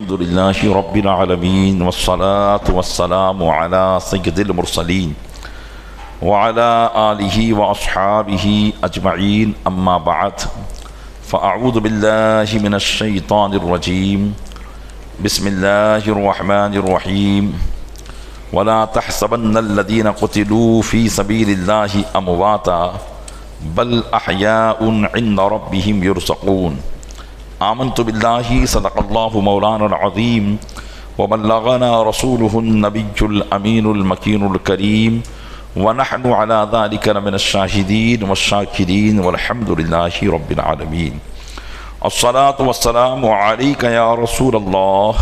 الحمد لله رب العالمين والصلاة والسلام على سيد المرسلين وعلى آله وأصحابه أجمعين أما بعد فأعوذ بالله من الشيطان الرجيم بسم الله الرحمن الرحيم ولا تحسبن الذين قتلوا في سبيل الله أمواتا بل أحياء عند ربهم يرزقون آمنت بالله صدق الله مولانا العظيم وبلغنا رسوله النبي الأمين المكين الكريم ونحن على ذلك من الشاهدين والشاكرين والحمد لله رب العالمين الصلاة والسلام عليك يا رسول الله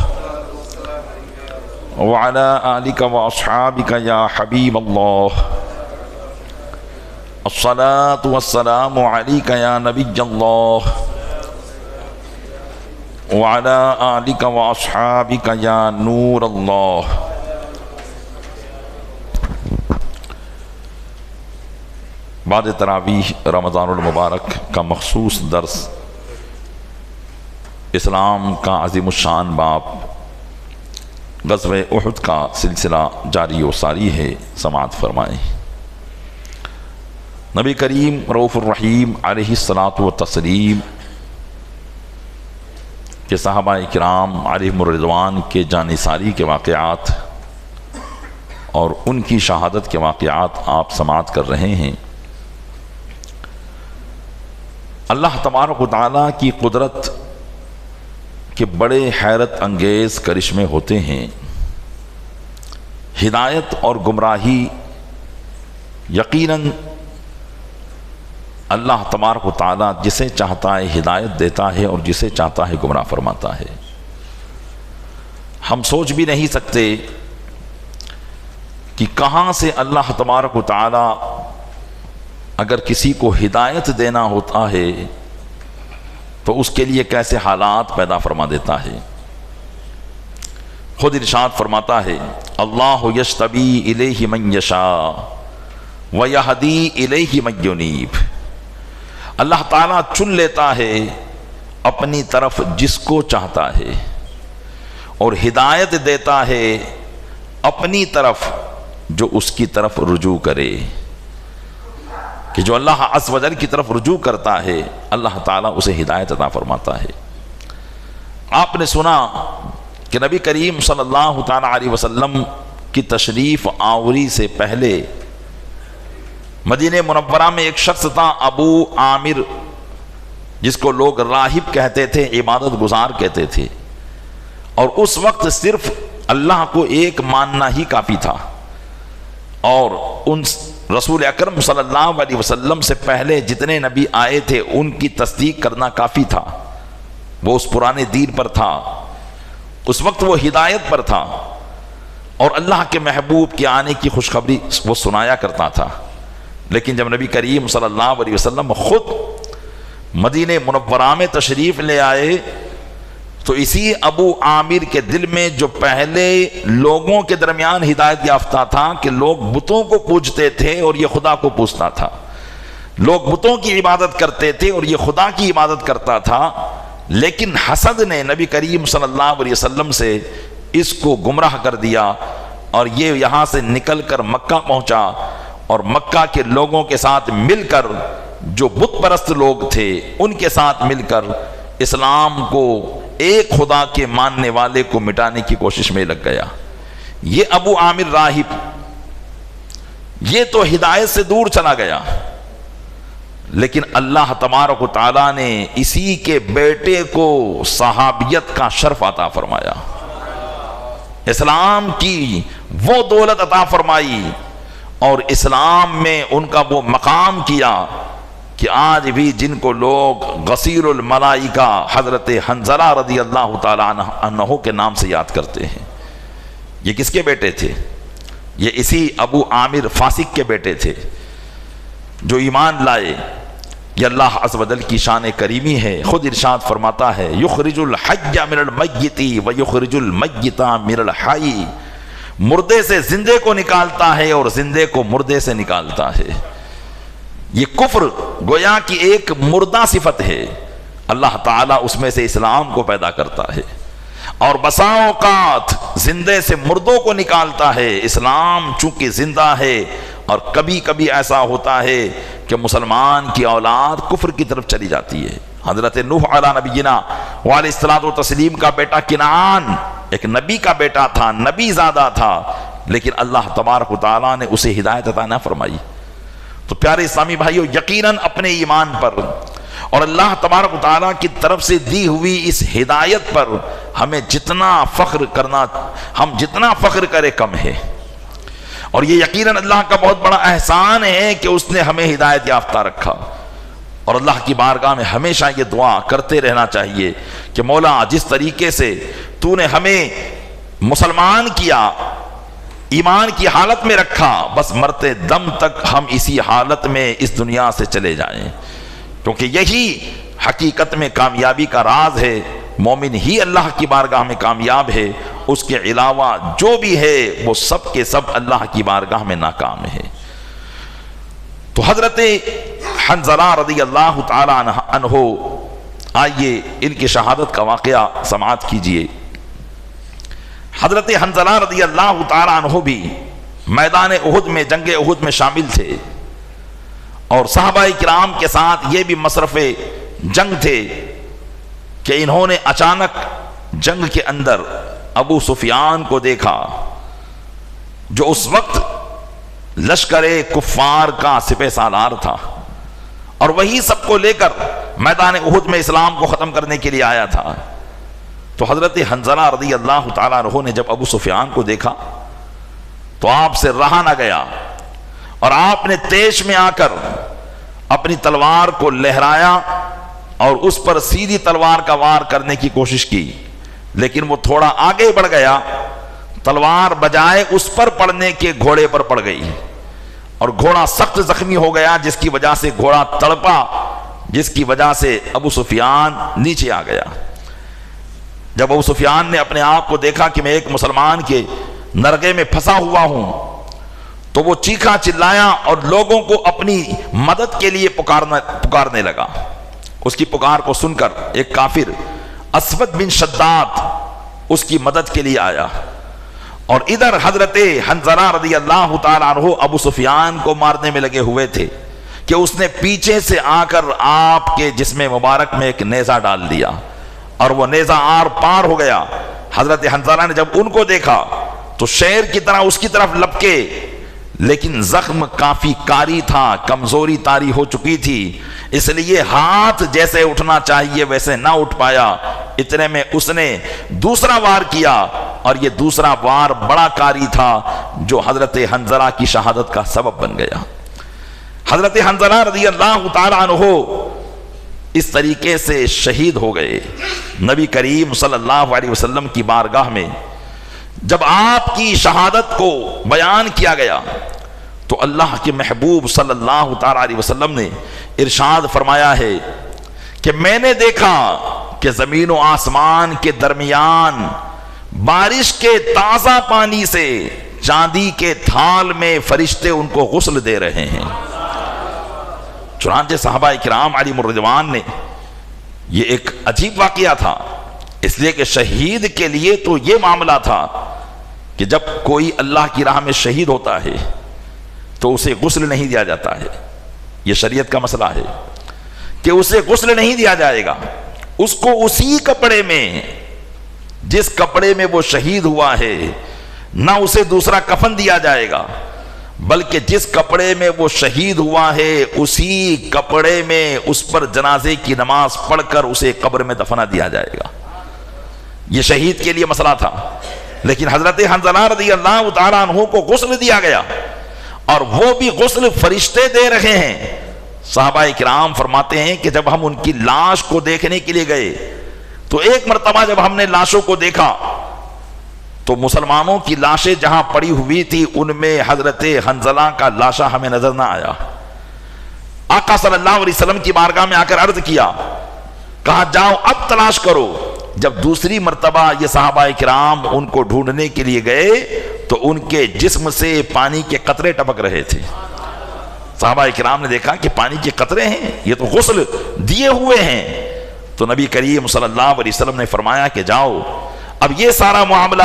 وعلى آلك وأصحابك يا حبيب الله الصلاة والسلام عليك يا نبي الله وعلى آلك وأصحابك يا نور الله. بعد تراویح رمضان المبارک کا مخصوص درس اسلام کا عظیم الشان باب غزوہ احد کا سلسلہ جاری و ساری ہے، سماعت فرمائیں۔ نبی کریم رؤوف الرحیم علیہ الصلاۃ والتسلیم کہ صحابہ کرام علیہم الرضوان کے جانثاری کے واقعات اور ان کی شہادت کے واقعات آپ سماعت کر رہے ہیں۔ اللہ تبارک و تعالیٰ کی قدرت کے بڑے حیرت انگیز کرشمے ہوتے ہیں۔ ہدایت اور گمراہی یقیناً اللہ تبارک و تعالیٰ جسے چاہتا ہے ہدایت دیتا ہے اور جسے چاہتا ہے گمراہ فرماتا ہے۔ ہم سوچ بھی نہیں سکتے کہ کہاں سے اللہ تبارک و تعالیٰ اگر کسی کو ہدایت دینا ہوتا ہے تو اس کے لیے کیسے حالات پیدا فرما دیتا ہے۔ خود ارشاد فرماتا ہے اللہ یجتبی الیہ من یشاء ویہدی الیہ من ینیب۔ اللہ تعالیٰ چن لیتا ہے اپنی طرف جس کو چاہتا ہے اور ہدایت دیتا ہے اپنی طرف جو اس کی طرف رجوع کرے، کہ جو اللہ عز و جل کی طرف رجوع کرتا ہے اللہ تعالیٰ اسے ہدایت عطا فرماتا ہے۔ آپ نے سنا کہ نبی کریم صلی اللہ تعالیٰ علیہ وسلم کی تشریف آوری سے پہلے مدینہ منورہ میں ایک شخص تھا ابو عامر، جس کو لوگ راہب کہتے تھے، عبادت گزار کہتے تھے، اور اس وقت صرف اللہ کو ایک ماننا ہی کافی تھا، اور ان رسول اکرم صلی اللہ علیہ وسلم سے پہلے جتنے نبی آئے تھے ان کی تصدیق کرنا کافی تھا۔ وہ اس پرانے دین پر تھا، اس وقت وہ ہدایت پر تھا اور اللہ کے محبوب کے آنے کی خوشخبری وہ سنایا کرتا تھا۔ لیکن جب نبی کریم صلی اللہ علیہ وسلم خود مدینہ منورہ میں تشریف لے آئے تو اسی ابو عامر کے دل میں جو پہلے لوگوں کے درمیان ہدایت یافتہ تھا کہ لوگ بتوں کو پوجتے تھے اور یہ خدا کو پوجتا تھا، لوگ بتوں کی عبادت کرتے تھے اور یہ خدا کی عبادت کرتا تھا، لیکن حسد نے نبی کریم صلی اللہ علیہ وسلم سے اس کو گمراہ کر دیا اور یہ یہاں سے نکل کر مکہ پہنچا اور مکہ کے لوگوں کے ساتھ مل کر جو بت پرست لوگ تھے ان کے ساتھ مل کر اسلام کو ایک خدا کے ماننے والے کو مٹانے کی کوشش میں لگ گیا۔ یہ ابو عامر راہب یہ تو ہدایت سے دور چلا گیا، لیکن اللہ تبارک و تعالیٰ نے اسی کے بیٹے کو صحابیت کا شرف عطا فرمایا، اسلام کی وہ دولت عطا فرمائی اور اسلام میں ان کا وہ مقام کیا کہ آج بھی جن کو لوگ غسیل الملائکہ حضرت حنظلہ رضی اللہ تعالیٰ عنہ کے نام سے یاد کرتے ہیں، یہ کس کے بیٹے تھے؟ یہ اسی ابو عامر فاسق کے بیٹے تھے جو ایمان لائے۔ یہ اللہ عز و جل کی شان کریمی ہے۔ خود ارشاد فرماتا ہے یخرج الحی من المیت ویخرج المیت من الحی، مردے سے زندے کو نکالتا ہے اور زندے کو مردے سے نکالتا ہے۔ یہ کفر گویا کی ایک مردہ صفت ہے، اللہ تعالیٰ اس میں سے اسلام کو پیدا کرتا ہے اور بسا اوقات زندے سے مردوں کو نکالتا ہے۔ اسلام چونکہ زندہ ہے، اور کبھی کبھی ایسا ہوتا ہے کہ مسلمان کی اولاد کفر کی طرف چلی جاتی ہے۔ حضرت نوح علیہ نبینا وعلیہ الصلوۃ والتسلیم کا بیٹا کنعان ایک نبی کا بیٹا تھا، نبی زادہ تھا، لیکن اللہ تبارک و تعالیٰ نے اسے ہدایت عطا نہ فرمائی۔ تو پیارے اسلامی بھائیو، یقیناً اپنے ایمان پر اور اللہ تبارک و تعالیٰ کی طرف سے دی ہوئی اس ہدایت پر ہمیں جتنا فخر کرے کم ہے، اور یہ یقیناً اللہ کا بہت بڑا احسان ہے کہ اس نے ہمیں ہدایت یافتہ رکھا۔ اور اللہ کی بارگاہ میں ہمیشہ یہ دعا کرتے رہنا چاہیے کہ مولا، جس طریقے سے تو نے ہمیں مسلمان کیا، ایمان کی حالت میں رکھا، بس مرتے دم تک ہم اسی حالت میں اس دنیا سے چلے جائیں، کیونکہ یہی حقیقت میں کامیابی کا راز ہے۔ مومن ہی اللہ کی بارگاہ میں کامیاب ہے، اس کے علاوہ جو بھی ہے وہ سب کے سب اللہ کی بارگاہ میں ناکام ہے۔ تو حضرت حنظلہ رضی اللہ تعالی عنہ، آئیے ان کی شہادت کا واقعہ سماعت کیجئے۔ حضرت حنظلہ رضی اللہ تعالی عنہ بھی میدان احد میں، جنگ احد میں شامل تھے، اور صحابہ کرام کے ساتھ یہ بھی مصرف جنگ تھے کہ انہوں نے اچانک جنگ کے اندر ابو سفیان کو دیکھا، جو اس وقت لشکر کفار کا سپہ سالار تھا، اور وہی سب کو لے کر میدان احد میں اسلام کو ختم کرنے کے لیے آیا تھا۔ تو حضرت حنظلہ رضی اللہ تعالیٰ عنہ نے جب ابو سفیان کو دیکھا تو آپ سے رہا نہ گیا، اور آپ نے تیش میں آ کر اپنی تلوار کو لہرایا اور اس پر سیدھی تلوار کا وار کرنے کی کوشش کی، لیکن وہ تھوڑا آگے بڑھ گیا، تلوار بجائے اس پر پڑنے کے گھوڑے پر پڑ گئی، اور گھوڑا سخت زخمی ہو گیا، جس کی وجہ سے گھوڑا تڑپا، جس کی وجہ سے ابو سفیان نیچے آ گیا۔ جب ابو سفیان نے اپنے آپ کو دیکھا کہ میں ایک مسلمان کے نرغے میں پھنسا ہوا ہوں، تو وہ چیخا چلایا اور لوگوں کو اپنی مدد کے لیے پکارنے لگا۔ اس کی پکار کو سن کر ایک کافر اسود بن شداد اس کی مدد کے لیے آیا، اور ادھر حضرت حنظلہ رضی اللہ تعالیٰ عنہ ابو سفیان کو مارنے میں لگے ہوئے تھے کہ اس نے پیچھے سے آ کر آپ کے جسم مبارک میں ایک نیزہ ڈال دیا، اور وہ نیزہ آر پار ہو گیا۔ حضرت حنظلہ نے جب ان کو دیکھا تو شیر کی طرح اس کی طرف لپکے، لیکن زخم کافی کاری تھا، کمزوری طاری ہو چکی تھی، اس لیے ہاتھ جیسے اٹھنا چاہیے ویسے نہ اٹھ پایا۔ اتنے میں اس نے دوسرا وار کیا، اور یہ دوسرا وار بڑا کاری تھا جو حضرت حنظلہ کی شہادت کا سبب بن گیا۔ حضرت حنظلہ رضی اللہ تعالی عنہ اس طریقے سے شہید ہو گئے۔ نبی کریم صلی اللہ علیہ وسلم کی بارگاہ میں جب آپ کی شہادت کو بیان کیا گیا تو اللہ کے محبوب صلی اللہ تعالی علیہ وسلم نے ارشاد فرمایا ہے کہ میں نے دیکھا کہ زمین و آسمان کے درمیان بارش کے تازہ پانی سے چاندی کے تھال میں فرشتے ان کو غسل دے رہے ہیں۔ چنانچہ صحابہ کرام علیہم الرضوان نے، یہ ایک عجیب واقعہ تھا، اس لیے کہ شہید کے لیے تو یہ معاملہ تھا کہ جب کوئی اللہ کی راہ میں شہید ہوتا ہے تو اسے غسل نہیں دیا جاتا ہے۔ یہ شریعت کا مسئلہ ہے کہ اسے غسل نہیں دیا جائے گا، اس کو اسی کپڑے میں، جس کپڑے میں وہ شہید ہوا ہے، نہ اسے دوسرا کفن دیا جائے گا، بلکہ جس کپڑے میں وہ شہید ہوا ہے اسی کپڑے میں اس پر جنازے کی نماز پڑھ کر اسے قبر میں دفنا دیا جائے گا۔ یہ شہید کے لیے مسئلہ تھا، لیکن حضرت حنظلہ رضی اللہ تعالیٰ عنہ کو غسل دیا گیا، اور وہ بھی غسل فرشتے دے رہے ہیں۔ صحابہ کرام فرماتے ہیں کہ جب ہم ان کی لاش کو دیکھنے کے لیے گئے تو ایک مرتبہ جب ہم نے لاشوں کو دیکھا تو مسلمانوں کی لاشیں جہاں پڑی ہوئی تھی ان میں حضرت حنظلہ کا لاشہ ہمیں نظر نہ آیا۔ آقا صلی اللہ علیہ وسلم کی بارگاہ میں آ کر عرض کیا، کہا جاؤ اب تلاش کرو۔ جب دوسری مرتبہ یہ صحابہ کرام ان کو ڈھونڈنے کے لیے گئے تو ان کے جسم سے پانی کے قطرے ٹپک رہے تھے۔ صحابہ کرام نے دیکھا کہ پانی کے قطرے ہیں، یہ تو غسل دیے ہوئے ہیں۔ تو نبی کریم صلی اللہ علیہ وسلم نے فرمایا کہ جاؤ اب یہ سارا معاملہ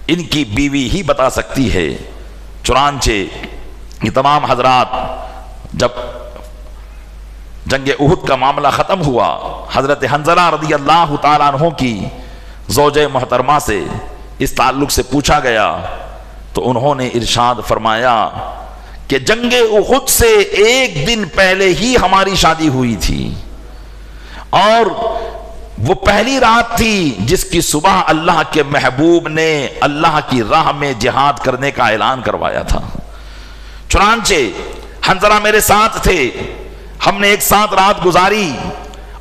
ان کی بیوی ہی بتا سکتی ہے۔ چنانچہ یہ تمام حضرات جب جنگ احد کا معاملہ ختم ہوا، حضرت حنظلہ رضی اللہ تعالیٰ عنہ کی زوجہ محترمہ سے اس تعلق سے پوچھا گیا تو انہوں نے ارشاد فرمایا کہ جنگ احد سے ایک دن پہلے ہی ہماری شادی ہوئی تھی، اور وہ پہلی رات تھی جس کی صبح اللہ کے محبوب نے اللہ کی راہ میں جہاد کرنے کا اعلان کروایا تھا۔ چنانچہ حنظلہ میرے ساتھ تھے، ہم نے ایک ساتھ رات گزاری،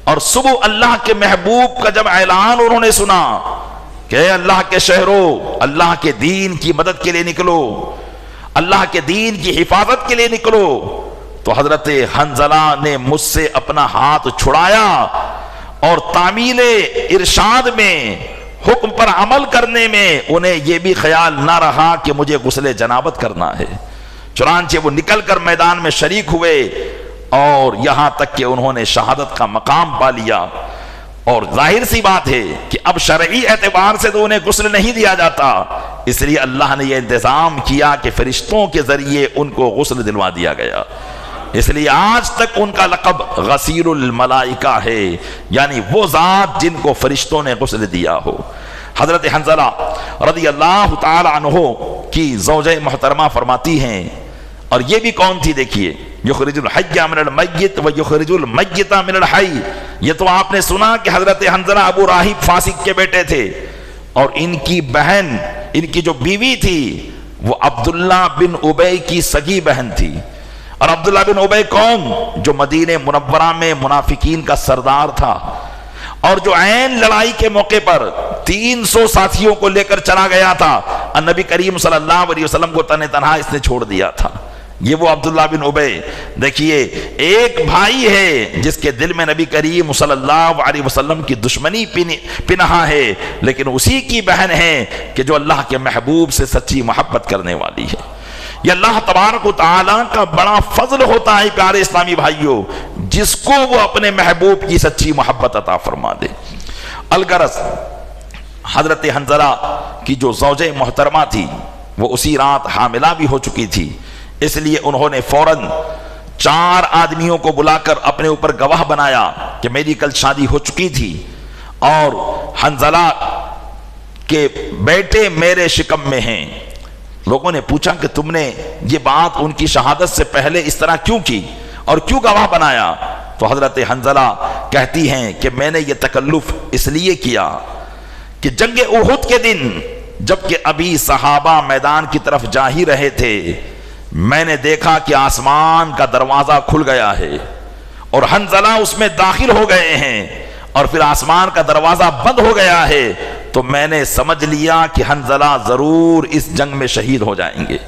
اور صبح اللہ کے محبوب کا جب اعلان انہوں نے سنا کہ اے اللہ کے شہروں، اللہ کے دین کی مدد کے لیے نکلو، اللہ کے دین کی حفاظت کے لیے نکلو، تو حضرت حنظلہ نے مجھ سے اپنا ہاتھ چھڑایا اور تعمیل ارشاد میں حکم پر عمل کرنے میں انہیں یہ بھی خیال نہ رہا کہ مجھے غسل جنابت کرنا ہے۔ چنانچہ وہ نکل کر میدان میں شریک ہوئے، اور یہاں تک کہ انہوں نے شہادت کا مقام پا لیا۔ اور ظاہر سی بات ہے کہ اب شرعی اعتبار سے تو انہیں غسل نہیں دیا جاتا، اس لیے اللہ نے یہ انتظام کیا کہ فرشتوں کے ذریعے ان کو غسل دلوا دیا گیا، اس لیے آج تک ان کا لقب غسیل الملائکہ ہے، یعنی وہ ذات جن کو فرشتوں نے غسل دیا ہو۔ حضرت حنظلہ رضی اللہ تعالی عنہ کی زوجہ محترمہ فرماتی ہیں، اور یہ بھی کون تھی دیکھیے، یخرج الحی من المیت و یخرج المیت من الحی۔ یہ تو آپ نے سنا کہ حضرت حنظلہ ابو راہب فاسق کے بیٹے تھے، اور ان کی بہن، ان کی جو بیوی تھی وہ عبداللہ بن ابی کی سگی بہن تھی۔ اور عبداللہ بن ابی کون؟ جو مدینہ منورہ میں منافقین کا سردار تھا، اور جو عین لڑائی کے موقع پر 300 ساتھیوں کو لے کر چلا گیا تھا، اور نبی کریم صلی اللہ علیہ وسلم کو تنہ تنہا اس نے چھوڑ دیا تھا۔ یہ وہ عبداللہ بن ابی، دیکھیے ایک بھائی ہے جس کے دل میں نبی کریم صلی اللہ علیہ وسلم کی دشمنی پنہا ہے، لیکن اسی کی بہن ہے کہ جو اللہ کے محبوب سے سچی محبت کرنے والی ہے۔ یہ اللہ تبارک و تعالیٰ کا بڑا فضل ہوتا ہے پیارے اسلامی بھائیوں، جس کو وہ اپنے محبوب کی سچی محبت عطا فرما دے۔ الغرض حضرت حنظلہ کی جو زوجہ محترمہ تھی وہ اسی رات حاملہ بھی ہو چکی تھی، اس لیے انہوں نے فوراً 4 آدمیوں کو بلا کر اپنے اوپر گواہ بنایا کہ میری کل شادی ہو چکی تھی، اور حنظلہ کے بیٹے میرے شکم میں ہیں۔ لوگوں نے پوچھا کہ تم نے یہ بات ان کی شہادت سے پہلے اس طرح کیوں کی اور کیوں گواہ بنایا؟ تو حضرت حنظلہ کہتی ہیں کہ میں نے یہ تکلف اس لیے کیا کہ جنگ احد کے دن جبکہ ابھی صحابہ میدان کی طرف جا ہی رہے تھے، میں نے دیکھا کہ آسمان کا دروازہ کھل گیا ہے اور حنظلہ اس میں داخل ہو گئے ہیں، اور پھر آسمان کا دروازہ بند ہو گیا ہے، تو میں نے سمجھ لیا کہ حنظلہ ضرور اس جنگ میں شہید ہو جائیں گے۔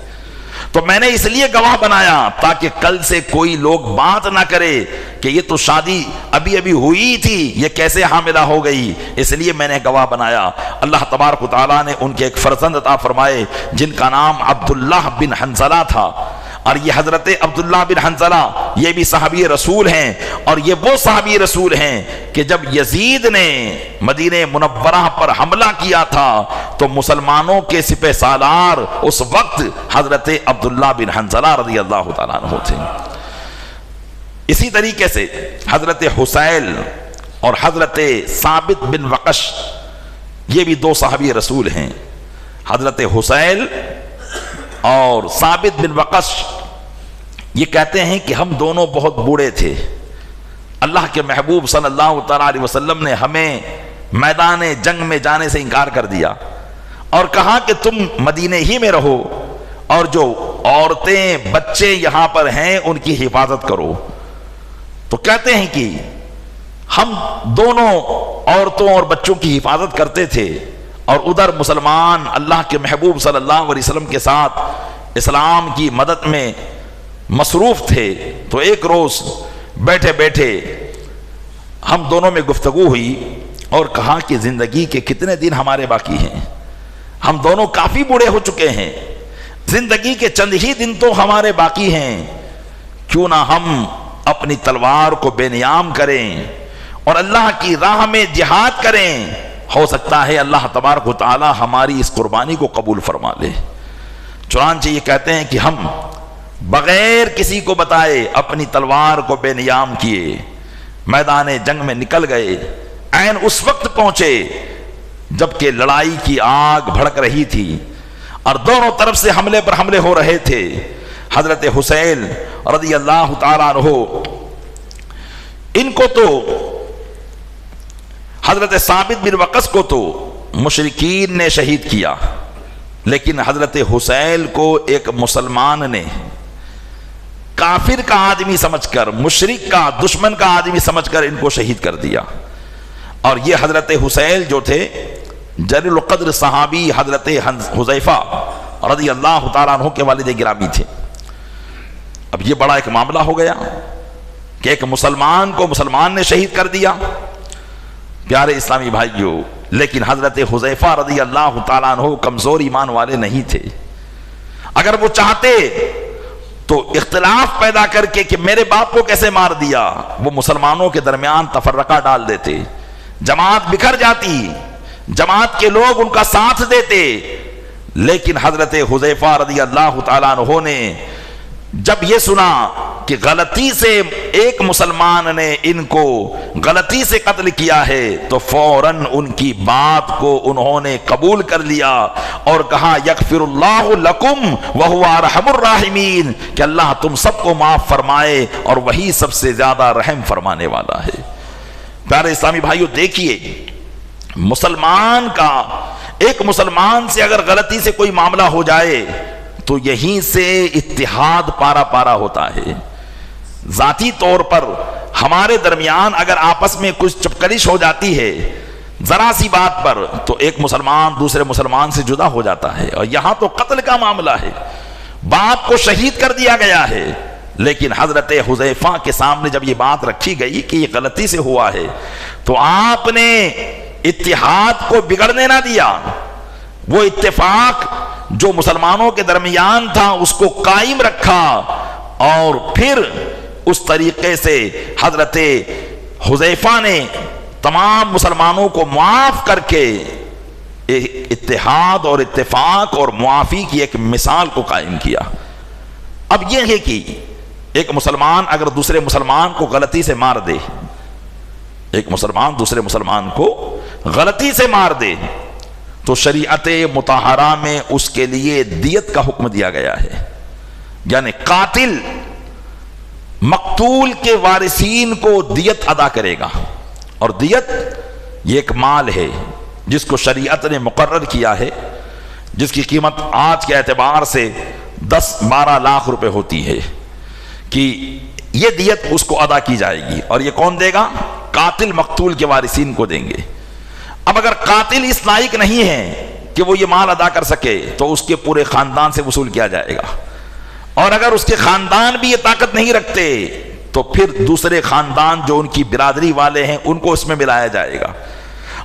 تو میں نے اس لیے گواہ بنایا تاکہ کل سے کوئی لوگ بات نہ کرے کہ یہ تو شادی ابھی ابھی ہوئی تھی، یہ کیسے حاملہ ہو گئی، اس لیے میں نے گواہ بنایا۔ اللہ تبارک و تعالیٰ نے ان کے ایک فرزند عطا فرمائے جن کا نام عبداللہ بن حنظلہ تھا، اور یہ حضرت عبداللہ بن حنظلہ یہ بھی صحابی رسول ہیں، اور یہ وہ صحابی رسول ہیں کہ جب یزید نے مدینہ منورہ پر حملہ کیا تھا تو مسلمانوں کے سپہ سالار اس وقت حضرت عبداللہ بن حنظلہ رضی اللہ تعالیٰ عنہ تھے۔ اسی طریقے سے حضرت حسیل اور حضرت ثابت بن وقش یہ بھی 2 صحابی رسول ہیں۔ حضرت حسیل اور ثابت بن وقش یہ کہتے ہیں کہ ہم دونوں بہت بوڑھے تھے، اللہ کے محبوب صلی اللہ تعالیٰ علیہ وسلم نے ہمیں میدان جنگ میں جانے سے انکار کر دیا اور کہا کہ تم مدینے ہی میں رہو، اور جو عورتیں بچے یہاں پر ہیں ان کی حفاظت کرو۔ تو کہتے ہیں کہ ہم دونوں عورتوں اور بچوں کی حفاظت کرتے تھے، اور ادھر مسلمان اللہ کے محبوب صلی اللہ علیہ وسلم کے ساتھ اسلام کی مدد میں مصروف تھے۔ تو ایک روز بیٹھے بیٹھے ہم دونوں میں گفتگو ہوئی اور کہا کہ زندگی کے کتنے دن ہمارے باقی ہیں، ہم دونوں کافی بوڑھے ہو چکے ہیں، زندگی کے چند ہی دن تو ہمارے باقی ہیں، کیوں نہ ہم اپنی تلوار کو بے نیام کریں اور اللہ کی راہ میں جہاد کریں، ہو سکتا ہے اللہ تبارک و تعالی ہماری اس قربانی کو قبول فرما لے۔ چنانچہ یہ کہتے ہیں کہ ہم بغیر کسی کو بتائے اپنی تلوار کو بے نیام کیے میدان جنگ میں نکل گئے، عین اس وقت پہنچے جبکہ لڑائی کی آگ بھڑک رہی تھی اور دونوں طرف سے حملے پر حملے ہو رہے تھے۔ حضرت حسین رضی اللہ تعالیٰ عنہ ان کو تو، حضرت ثابت بن وقص کو تو مشرکین نے شہید کیا، لیکن حضرت حسین کو ایک مسلمان نے کافر کا آدمی سمجھ کر، مشرک کا، دشمن کا آدمی سمجھ کر ان کو شہید کر دیا۔ اور یہ حضرت حسین جو تھے جلیل القدر صحابی حضرت حذیفہ رضی اللہ تعالیٰ عنہ کے والد گرامی تھے۔ اب یہ بڑا ایک معاملہ ہو گیا کہ ایک مسلمان کو مسلمان نے شہید کر دیا۔ پیارے اسلامی بھائیوں، لیکن حضرت حذیفہ رضی اللہ تعالیٰ عنہ کمزور ایمان والے نہیں تھے۔ اگر وہ چاہتے تو اختلاف پیدا کر کے کہ میرے باپ کو کیسے مار دیا، وہ مسلمانوں کے درمیان تفرقہ ڈال دیتے، جماعت بکھر جاتی، جماعت کے لوگ ان کا ساتھ دیتے۔ لیکن حضرت حذیفہ رضی اللہ تعالیٰ عنہ نے جب یہ سنا کہ غلطی سے ایک مسلمان نے ان کو غلطی سے قتل کیا ہے تو فوراً ان کی بات کو انہوں نے قبول کر لیا اور کہا یغفر اللہ لکم وہو ارحم الراحمین، کہ اللہ تم سب کو معاف فرمائے اور وہی سب سے زیادہ رحم فرمانے والا ہے۔ پیارے اسلامی بھائیو، دیکھیے مسلمان کا، ایک مسلمان سے اگر غلطی سے کوئی معاملہ ہو جائے تو یہیں سے اتحاد پارا پارا ہوتا ہے۔ ذاتی طور پر ہمارے درمیان اگر آپس میں کچھ چپکلش ہو جاتی ہے ذرا سی بات پر تو ایک مسلمان دوسرے مسلمان سے جدا ہو جاتا ہے، اور یہاں تو قتل کا معاملہ ہے، باپ کو شہید کر دیا گیا ہے۔ لیکن حضرت حذیفہ کے سامنے جب یہ بات رکھی گئی کہ یہ غلطی سے ہوا ہے تو آپ نے اتحاد کو بگڑنے نہ دیا، وہ اتفاق جو مسلمانوں کے درمیان تھا اس کو قائم رکھا، اور پھر اس طریقے سے حضرت حذیفہ نے تمام مسلمانوں کو معاف کر کے اتحاد اور اتفاق اور معافی کی ایک مثال کو قائم کیا۔ اب یہ ہے کہ ایک مسلمان اگر دوسرے مسلمان کو غلطی سے مار دے، ایک مسلمان دوسرے مسلمان کو غلطی سے مار دے تو شریعت مطہرہ میں اس کے لیے دیت کا حکم دیا گیا ہے، یعنی قاتل مقتول کے وارثین کو دیت ادا کرے گا، اور دیت یہ ایک مال ہے جس کو شریعت نے مقرر کیا ہے، جس کی قیمت آج کے اعتبار سے 10-12 لاکھ روپے ہوتی ہے، کہ یہ دیت اس کو ادا کی جائے گی، اور یہ کون دے گا؟ قاتل مقتول کے وارثین کو دیں گے۔ اب اگر قاتل اس لائق نہیں ہے کہ وہ یہ مال ادا کر سکے تو اس کے پورے خاندان سے وصول کیا جائے گا، اور اگر اس کے خاندان بھی یہ طاقت نہیں رکھتے تو پھر دوسرے خاندان جو ان کی برادری والے ہیں ان کو اس میں ملایا جائے گا،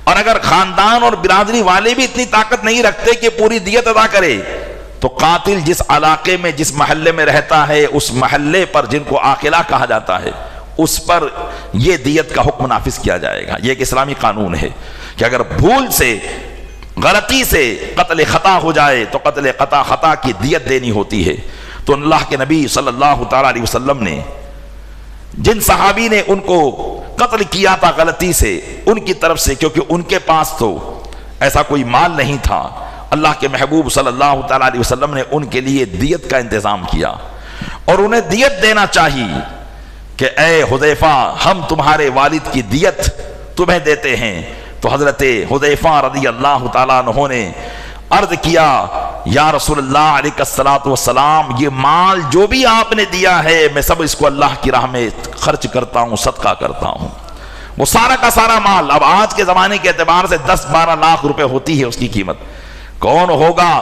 اور اگر خاندان اور برادری والے بھی اتنی طاقت نہیں رکھتے کہ پوری دیت ادا کرے تو قاتل جس علاقے میں جس محلے میں رہتا ہے اس محلے پر، جن کو عاقلہ کہا جاتا ہے، اس پر یہ دیت کا حکم نافذ کیا جائے گا۔ یہ ایک اسلامی قانون ہے کہ اگر بھول سے غلطی سے قتل خطا ہو جائے تو قتل خطا کی دیت دینی ہوتی ہے۔ تو اللہ کے نبی صلی اللہ تعالیٰ علیہ وسلم نے جن صحابی نے ان کو قتل کیا تھا غلطی سے، ان کی طرف سے، کیونکہ ان کے پاس تو ایسا کوئی مال نہیں تھا، اللہ کے محبوب صلی اللہ تعالیٰ علیہ وسلم نے ان کے لیے دیت کا انتظام کیا، اور انہیں دیت دینا چاہیے کہ اے حذیفہ ہم تمہارے والد کی دیت تمہیں دیتے ہیں۔ تو حضرت حذیفہ رضی اللہ تعالیٰ عنہ نے عرض کیا یا رسول اللہ علیہ الصلوۃ والسلام، یہ مال جو بھی آپ نے دیا ہے میں سب اس کو اللہ کی راہ میں خرچ کرتا ہوں، صدقہ کرتا ہوں۔ وہ سارا کا سارا مال اب آج کے زمانے کے اعتبار سے 10-12 لاکھ روپے ہوتی ہے اس کی قیمت۔ کون ہوگا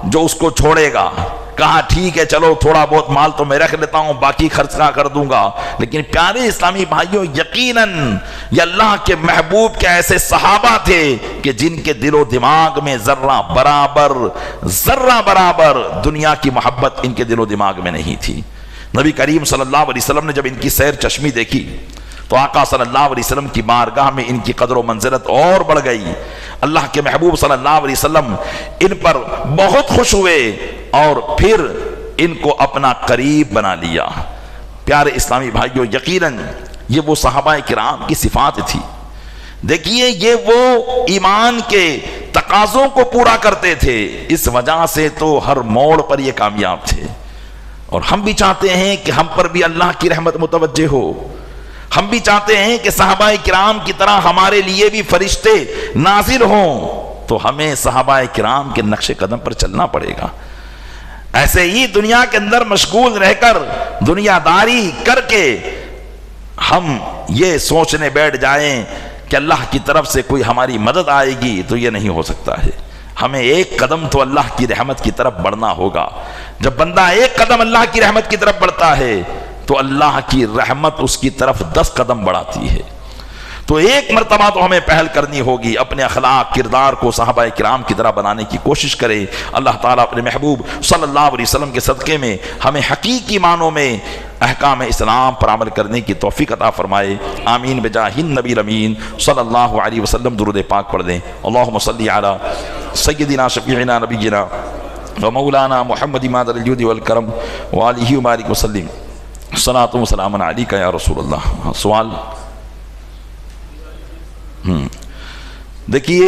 جو اس کو چھوڑے گا؟ کہا ٹھیک ہے چلو تھوڑا بہت مال تو میں رکھ لیتا ہوں، باقی خرچہ کر دوں گا۔ لیکن پیارے اسلامی بھائیوں، یقیناً یہ اللہ کے محبوب کے ایسے صحابہ تھے کہ جن کے دل و دماغ میں ذرہ برابر دنیا کی محبت ان کے دل و دماغ میں نہیں تھی۔ نبی کریم صلی اللہ علیہ وسلم نے جب ان کی سیر چشمی دیکھی تو آقا صلی اللہ علیہ وسلم کی بارگاہ میں ان کی قدر و منزلت اور بڑھ گئی. اللہ کے محبوب صلی اللہ علیہ وسلم ان پر بہت خوش ہوئے اور پھر ان کو اپنا قریب بنا لیا. پیارے اسلامی بھائیوں، یقیناً یہ وہ صحابہ کرام کی صفات تھی. دیکھیے یہ وہ ایمان کے تقاضوں کو پورا کرتے تھے، اس وجہ سے تو ہر موڑ پر یہ کامیاب تھے. اور ہم بھی چاہتے ہیں کہ ہم پر بھی اللہ کی رحمت متوجہ ہو. ہم بھی چاہتے ہیں کہ صحابہ کرام کی طرح ہمارے لیے بھی فرشتے نازل ہوں. تو ہمیں صحابہ کرام کے نقش قدم پر چلنا پڑے گا. ایسے ہی دنیا کے اندر مشغول رہ کر، دنیا داری کر کے ہم یہ سوچنے بیٹھ جائیں کہ اللہ کی طرف سے کوئی ہماری مدد آئے گی، تو یہ نہیں ہو سکتا ہے. ہمیں ایک قدم تو اللہ کی رحمت کی طرف بڑھنا ہوگا. جب بندہ ایک قدم اللہ کی رحمت کی طرف بڑھتا ہے تو اللہ کی رحمت اس کی طرف 10 قدم بڑھاتی ہے. تو ایک مرتبہ تو ہمیں پہل کرنی ہوگی، اپنے اخلاق کردار کو صحابہ کرام کی طرح بنانے کی کوشش کرے. اللہ تعالیٰ اپنے محبوب صلی اللہ علیہ وسلم کے صدقے میں ہمیں حقیقی معنوں میں احکام اسلام پر عمل کرنے کی توفیق عطا فرمائے. آمین بجاہ النبی الامین صلی اللہ علیہ وسلم. درود پاک پڑھ دیں. اللہم صلی علی سیدنا شفیعنا نبینا ومولانا محمد مادر الجود والکرم وآلہ وبارک وسلم. صلاۃ و سلام علیکہ یا رسول اللہ. سوال؟ دیکھیے،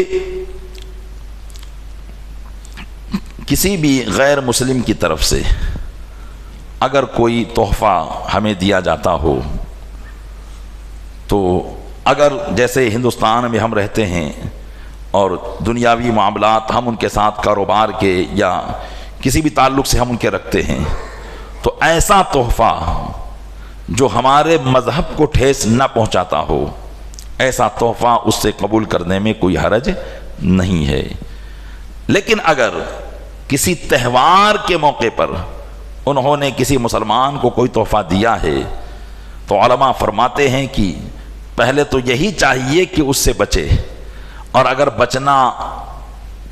کسی بھی غیر مسلم کی طرف سے اگر کوئی تحفہ ہمیں دیا جاتا ہو تو اگر جیسے ہندوستان میں ہم رہتے ہیں اور دنیاوی معاملات ہم ان کے ساتھ کاروبار کے یا کسی بھی تعلق سے ہم ان کے رکھتے ہیں، تو ایسا تحفہ جو ہمارے مذہب کو ٹھیس نہ پہنچاتا ہو، ایسا تحفہ اس سے قبول کرنے میں کوئی حرج نہیں ہے. لیکن اگر کسی تہوار کے موقع پر انہوں نے کسی مسلمان کو کوئی تحفہ دیا ہے تو علماء فرماتے ہیں کہ پہلے تو یہی چاہیے کہ اس سے بچے، اور اگر بچنا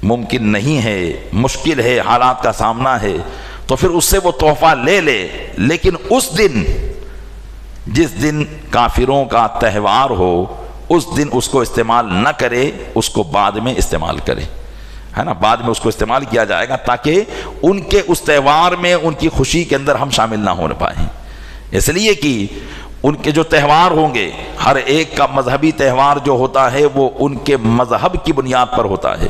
ممکن نہیں ہے، مشکل ہے، حالات کا سامنا ہے، تو پھر اس سے وہ تحفہ لے لے. لیکن اس دن، جس دن کافروں کا تہوار ہو، اس دن اس کو استعمال نہ کرے، اس کو بعد میں استعمال کرے، ہے نا. بعد میں اس کو استعمال کیا جائے گا تاکہ ان کے اس تہوار میں، ان کی خوشی کے اندر ہم شامل نہ ہونے پائیں. اس لیے کہ ان کے جو تہوار ہوں گے، ہر ایک کا مذہبی تہوار جو ہوتا ہے وہ ان کے مذہب کی بنیاد پر ہوتا ہے.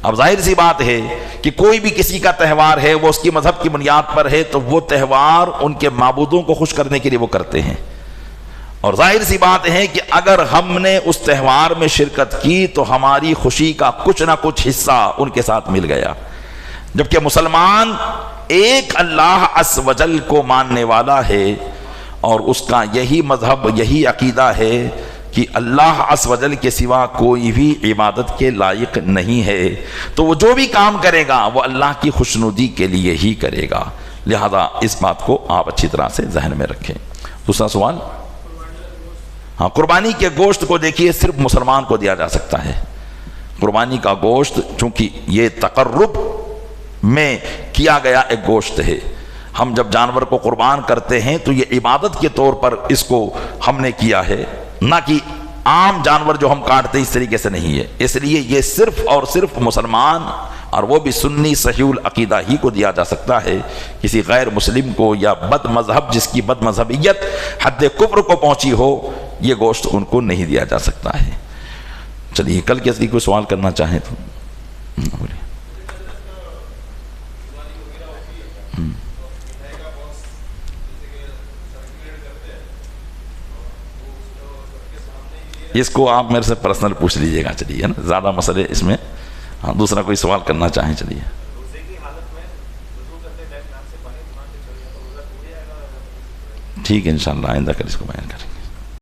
اب ظاہر سی بات ہے کہ کوئی بھی کسی کا تہوار ہے وہ اس کی مذہب کی بنیاد پر ہے، تو وہ تہوار ان کے معبودوں کو خوش کرنے کے لیے وہ کرتے ہیں. اور ظاہر سی بات ہے کہ اگر ہم نے اس تہوار میں شرکت کی تو ہماری خوشی کا کچھ نہ کچھ حصہ ان کے ساتھ مل گیا. جبکہ مسلمان ایک اللہ عز و جل کو ماننے والا ہے اور اس کا یہی مذہب، یہی عقیدہ ہے کہ اللہ عز و جل کے سوا کوئی بھی عبادت کے لائق نہیں ہے. تو وہ جو بھی کام کرے گا وہ اللہ کی خوشنودی کے لیے ہی کرے گا. لہذا اس بات کو آپ اچھی طرح سے ذہن میں رکھیں. دوسرا سوال؟ ہاں، قربانی کے گوشت کو دیکھیے صرف مسلمان کو دیا جا سکتا ہے. قربانی کا گوشت چونکہ یہ تقرب میں کیا گیا ایک گوشت ہے، ہم جب جانور کو قربان کرتے ہیں تو یہ عبادت کے طور پر اس کو ہم نے کیا ہے، نہ کہ عام جانور جو ہم کاٹتے اس طریقے سے نہیں ہے. اس لیے یہ صرف اور صرف مسلمان، اور وہ بھی سنی صحیح العقیدہ ہی کو دیا جا سکتا ہے. کسی غیر مسلم کو یا بد مذہب، جس کی بد مذہبیت حد کفر کو پہنچی ہو، یہ گوشت ان کو نہیں دیا جا سکتا ہے. چلیے، کل کے کوئی سوال کرنا چاہیں تو بولیے. اس کو آپ میرے سے پرسنل پوچھ لیجئے گا. چلیے نا، زیادہ مسئلے اس میں. ہاں، دوسرا کوئی سوال کرنا چاہیں چلیے. ٹھیک ہے، انشاءاللہ آئندہ کل اس کو بیان کریں.